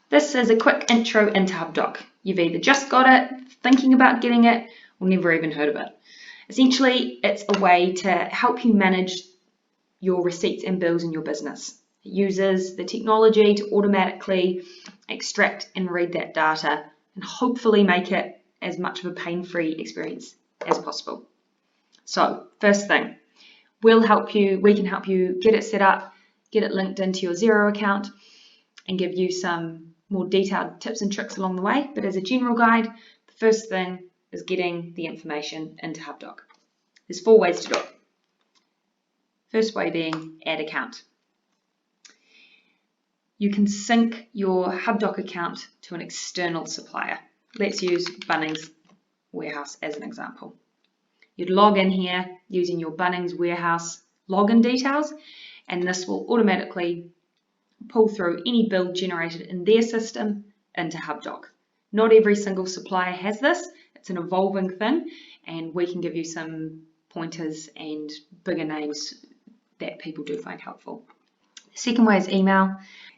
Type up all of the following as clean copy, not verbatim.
This is a quick intro into Hubdoc. You've either just got it, thinking about getting it, or never even heard of it. Essentially, it's a way to help you manage your receipts and bills in your business. It uses the technology to automatically extract and read that data and hopefully make it as much of a pain-free experience as possible. So, first thing, we can help you get it set up, get it linked into your Xero account, and give you some more detailed tips and tricks along the way. But as a general guide, the first thing is getting the information into Hubdoc. There's 4 ways to do it. First way being add account. You can sync your Hubdoc account to an external supplier. Let's use Bunnings Warehouse as an example. You'd log in here using your Bunnings Warehouse login details, and this will automatically pull through any bill generated in their system into Hubdoc. Not every single supplier has this. It's an evolving thing, and we can give you some pointers and bigger names that people do find helpful. The second way is email.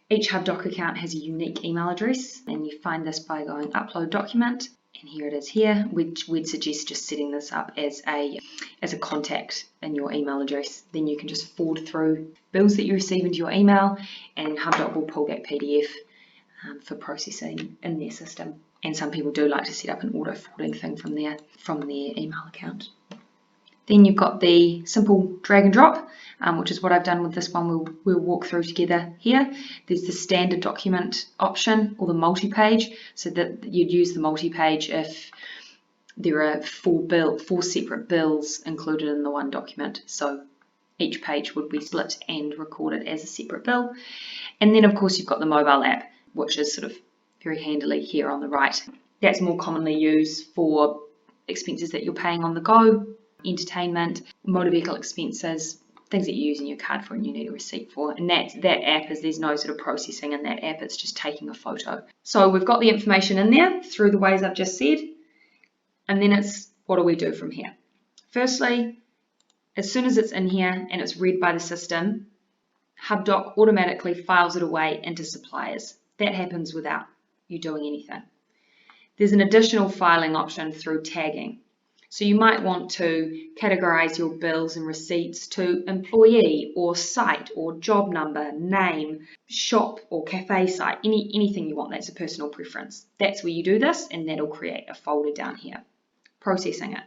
Each Hubdoc account has a unique email address, and you find this by going upload document, and here it is here. We'd suggest just setting this up as a contact in your email address. Then you can just forward through bills that you receive into your email, and Hubdoc will pull that PDF for processing in their system. And some people do like to set up an auto forwarding thing from their email account. Then you've got the simple drag and drop, which is what I've done with this one. We'll walk through together here. There's the standard document option or the multi-page, so that you'd use the multi-page if there are 4 separate bills included in the one document. So each page would be split and recorded as a separate bill. And then of course you've got the mobile app, which is sort of very handily here on the right. That's more commonly used for expenses that you're paying on the go, entertainment, motor vehicle expenses, things that you use in your card for and you need a receipt for. And that app there's no sort of processing in that app, it's just taking a photo. So we've got the information in there through the ways I've just said, and then it's what do we do from here? Firstly, as soon as it's in here and it's read by the system, Hubdoc automatically files it away into suppliers. That happens without you doing anything. There's an additional filing option through tagging. So you might want to categorize your bills and receipts to employee or site or job number, name, shop or cafe site, anything you want. That's a personal preference. That's where you do this, and that'll create a folder down here. Processing it.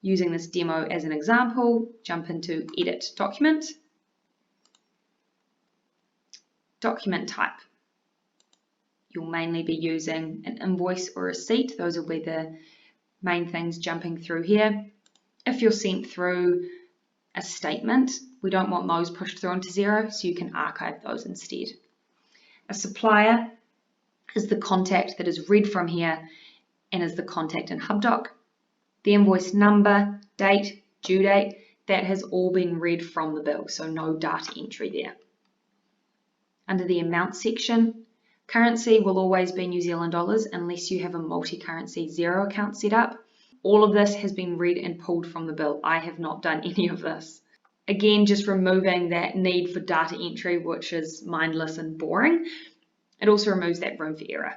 Using this demo as an example, jump into Edit Document. Document type. You'll mainly be using an invoice or receipt. Those will be the main things jumping through here. If you're sent through a statement, we don't want those pushed through into Xero, so you can archive those instead. A supplier is the contact that is read from here and is the contact in Hubdoc. The invoice number, date, due date, that has all been read from the bill, so no data entry there. Under the amount section, currency will always be New Zealand dollars unless you have a multi-currency Xero account set up. All of this has been read and pulled from the bill. I have not done any of this. Again, just removing that need for data entry, which is mindless and boring. It also removes that room for error.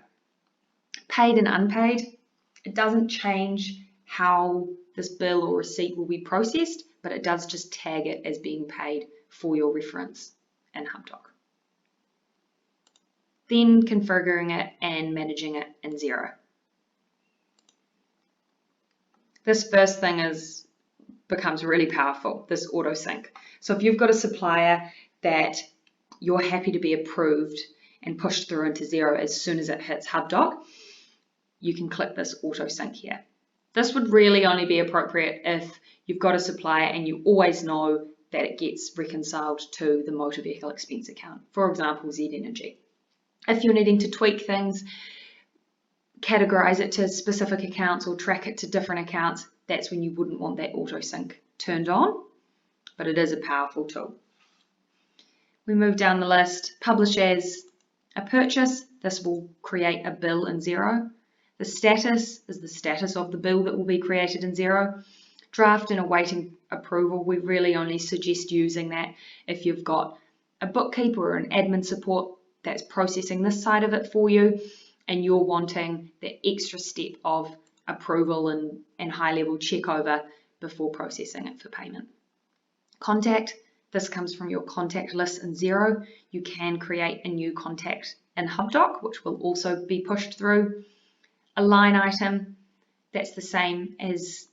Paid and unpaid, it doesn't change how this bill or receipt will be processed, but it does just tag it as being paid for your reference in Hubdoc. Then configuring it and managing it in Xero. This first thing becomes really powerful, this auto sync. So if you've got a supplier that you're happy to be approved and pushed through into Xero as soon as it hits Hubdoc, you can click this auto sync here. This would really only be appropriate if you've got a supplier and you always know that it gets reconciled to the motor vehicle expense account, for example, Z Energy. If you're needing to tweak things, categorize it to specific accounts or track it to different accounts, that's when you wouldn't want that auto sync turned on, but it is a powerful tool. We move down the list, publish as a purchase. This will create a bill in Xero. The status is the status of the bill that will be created in Xero. Draft and awaiting approval, we really only suggest using that if you've got a bookkeeper or an admin support that's processing this side of it for you, and you're wanting the extra step of approval and high-level check over before processing it for payment. Contact, this comes from your contact list in Xero. You can create a new contact in Hubdoc, which will also be pushed through. A line item, that's the same as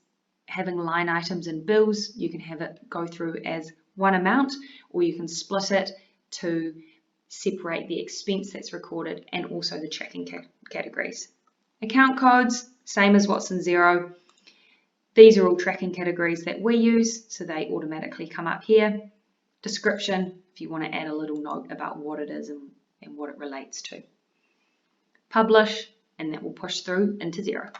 having line items in bills. You can have it go through as one amount, or you can split it to separate the expense that's recorded and also the tracking categories. Account codes, same as what's in Xero. These are all tracking categories that we use, so they automatically come up here. Description, if you want to add a little note about what it is and what it relates to. Publish, and that will push through into Xero.